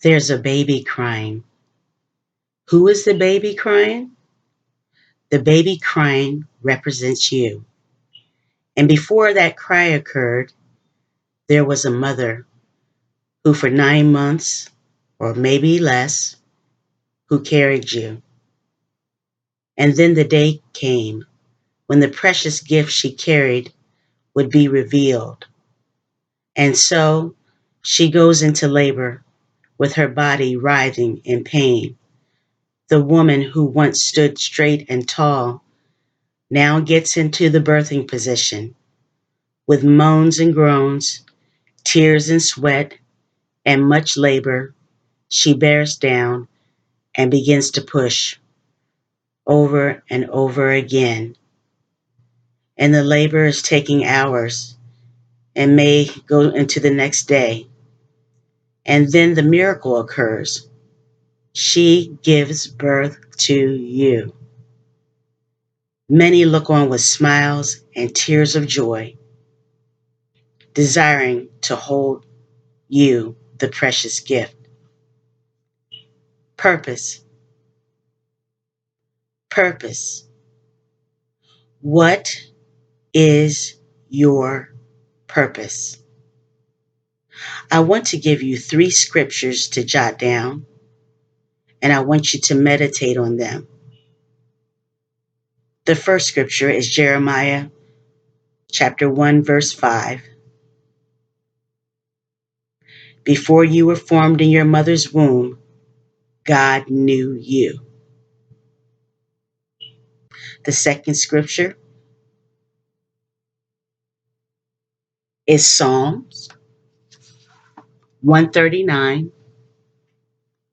There's a baby crying. Who is the baby crying? The baby crying represents you. And before that cry occurred, there was a mother who, for 9 months, or maybe less, who carried you. And then the day came when the precious gift she carried would be revealed. And so she goes into labor with her body writhing in pain. The woman who once stood straight and tall now gets into the birthing position. With moans and groans, tears and sweat, and much labor, she bears down and begins to push over and over again. And the labor is taking hours and may go into the next day. And then the miracle occurs. She gives birth to you. Many look on with smiles and tears of joy, desiring to hold you, the precious gift. Purpose. Purpose. What is your purpose? I want to give you 3 scriptures to jot down, and I want you to meditate on them. The first scripture is Jeremiah chapter 1, verse 5. Before you were formed in your mother's womb, God knew you. The second scripture is Psalms 139,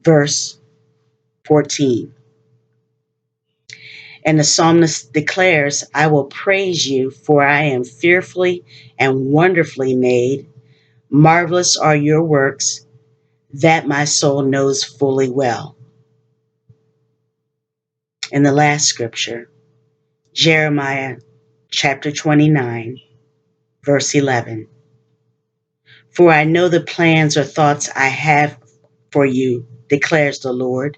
verse 14. And the psalmist declares, I will praise you, for I am fearfully and wonderfully made. Marvelous are your works, that my soul knows fully well. And the last scripture, Jeremiah chapter 29, verse 11. For I know the plans or thoughts I have for you, declares the Lord,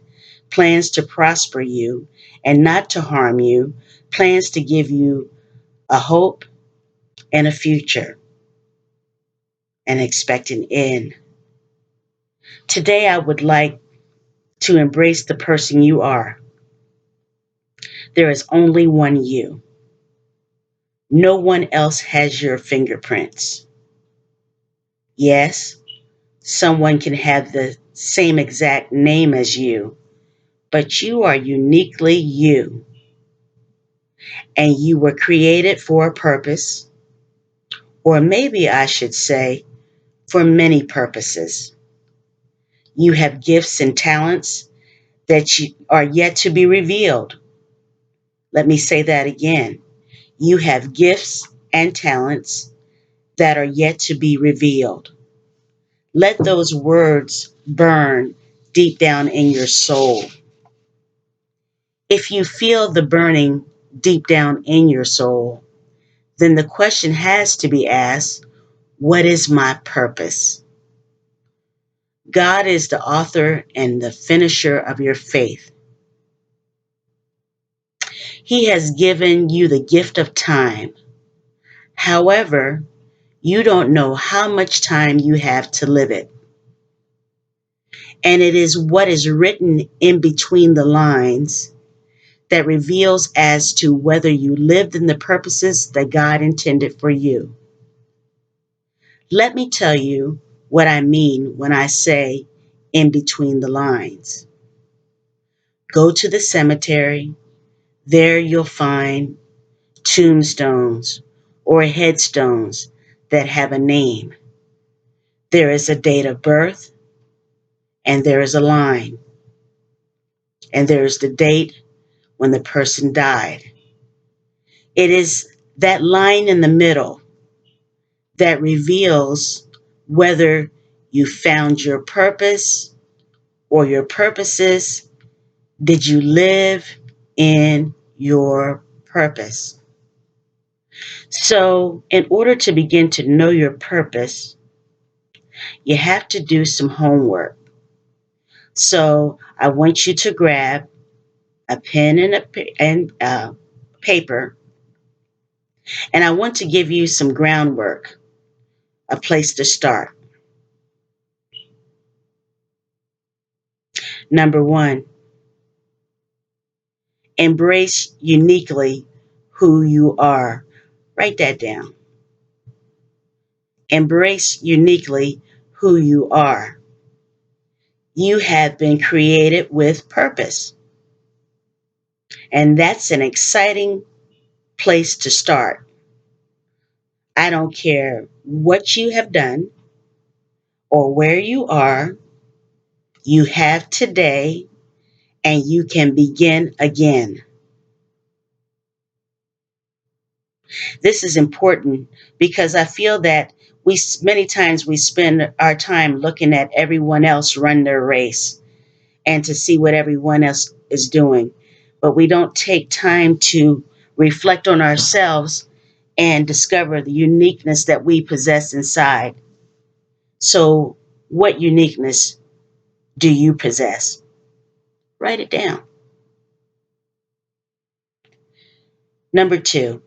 plans to prosper you and not to harm you, plans to give you a hope and a future, and expect an end. Today, I would like to embrace the person you are. There is only one you. No one else has your fingerprints. Yes, someone can have the same exact name as you, but you are uniquely you. And you were created for a purpose, or maybe I should say, for many purposes. You have gifts and talents that are yet to be revealed. Let me say that again. You have gifts and talents that are yet to be revealed. Let those words burn deep down in your soul. If you feel the burning deep down in your soul, then the question has to be asked, what is my purpose? God is the author and the finisher of your faith. He has given you the gift of time. However, you don't know how much time you have to live it. And it is what is written in between the lines that reveals as to whether you lived in the purposes that God intended for you. Let me tell you what I mean when I say in between the lines. Go to the cemetery. There you'll find tombstones or headstones that have a name. There is a date of birth, and there is a line, and there is the date when the person died. It is that line in the middle that reveals whether you found your purpose or your purposes. Did you live in your purpose? So, in order to begin to know your purpose, you have to do some homework. So I want you to grab a pen and paper, and I want to give you some groundwork, a place to start. Number one, embrace uniquely who you are. Write that down. Embrace uniquely who you are. You have been created with purpose, and that's an exciting place to start. I don't care what you have done or where you are, you have today and you can begin again. This is important because I feel that we many times we spend our time looking at everyone else run their race and to see what everyone else is doing, but we don't take time to reflect on ourselves and discover the uniqueness that we possess inside. So, what uniqueness do you possess? Write it down. Number two,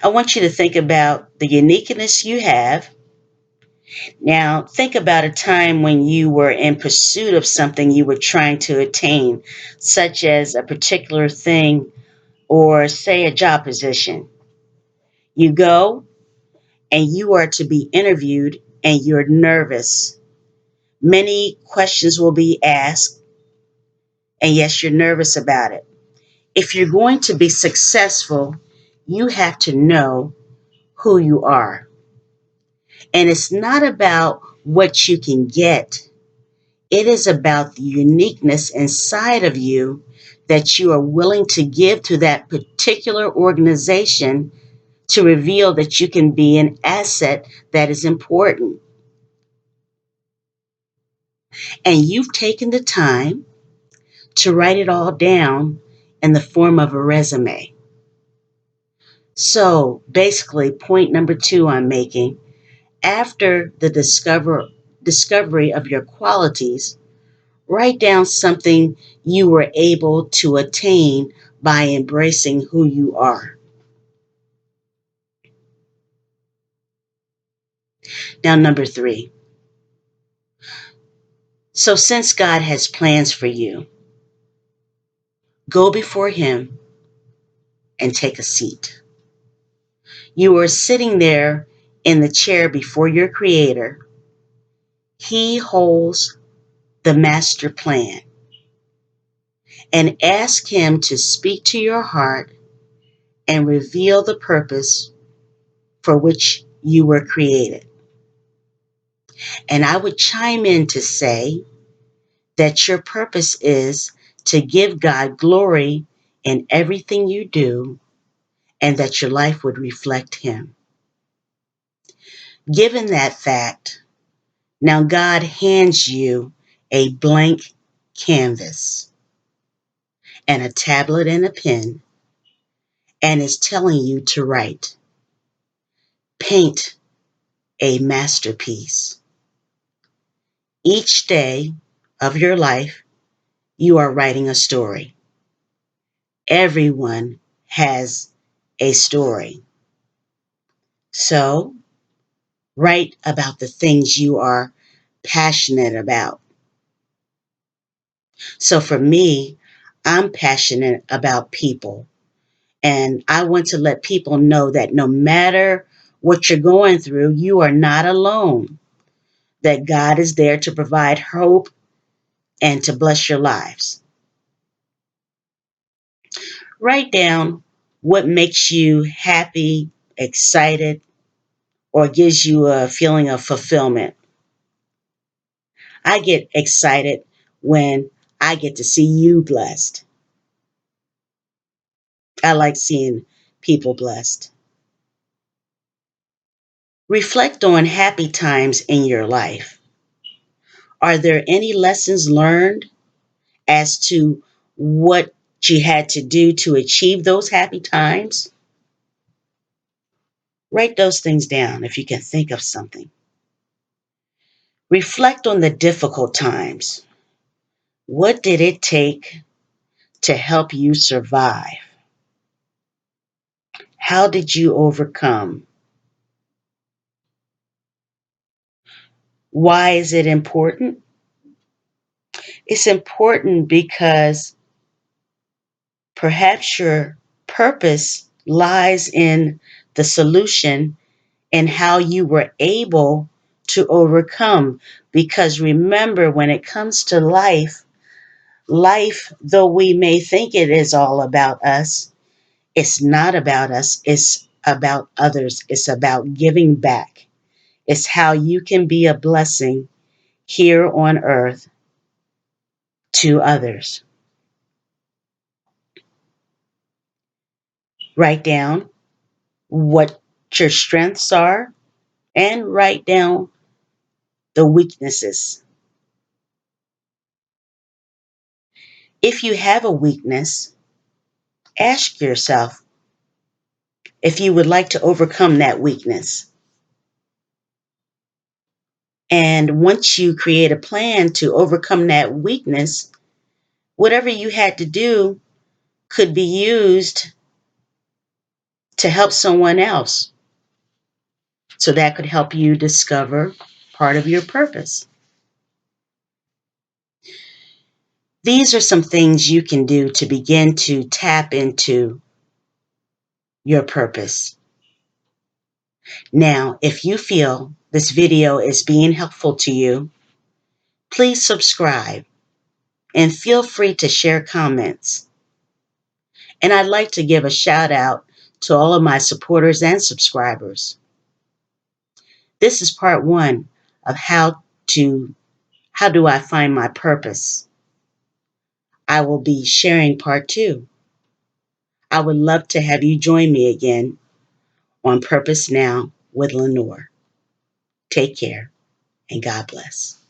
I want you to think about the uniqueness you have. Now, think about a time when you were in pursuit of something you were trying to attain, such as a particular thing or, say, a job position. You go and you are to be interviewed and you're nervous. Many questions will be asked, and yes, you're nervous about it. If you're going to be successful, you have to know who you are. And it's not about what you can get. It is about the uniqueness inside of you that you are willing to give to that particular organization to reveal that you can be an asset that is important. And you've taken the time to write it all down in the form of a resume. So basically, point number two I'm making, after the discovery of your qualities, write down something you were able to attain by embracing who you are. Now, number three. So, since God has plans for you, go before Him and take a seat. You are sitting there in the chair before your Creator. He holds the master plan, and ask Him to speak to your heart and reveal the purpose for which you were created. And I would chime in to say that your purpose is to give God glory in everything you do and that your life would reflect Him. Given that fact, now God hands you a blank canvas and a tablet and a pen and is telling you to write. Paint a masterpiece. Each day of your life, you are writing a story. Everyone has a story. So, write about the things you are passionate about. So, for me, I'm passionate about people. And I want to let people know that no matter what you're going through, you are not alone. That God is there to provide hope and to bless your lives. Write down what makes you happy, excited, or gives you a feeling of fulfillment. I get excited when I get to see you blessed. I like seeing people blessed. Reflect on happy times in your life. Are there any lessons learned as to what you had to do to achieve those happy times? Write those things down if you can think of something. Reflect on the difficult times. What did it take to help you survive? How did you overcome? Why is it important? It's important because perhaps your purpose lies in the solution and how you were able to overcome. Because remember, when it comes to life, though we may think it is all about us, it's not about us, it's about others, it's about giving back. It's how you can be a blessing here on earth to others. Write down what your strengths are and write down the weaknesses. If you have a weakness, ask yourself if you would like to overcome that weakness. And once you create a plan to overcome that weakness, whatever you had to do could be used to help someone else. So that could help you discover part of your purpose. These are some things you can do to begin to tap into your purpose. Now, if you feel this video is being helpful to you, please subscribe and feel free to share comments. And I'd like to give a shout out to all of my supporters and subscribers. This is part one of how do I find my purpose. I will be sharing part two. I would love to have you join me again on Purpose Now with Lenore. Take care and God bless.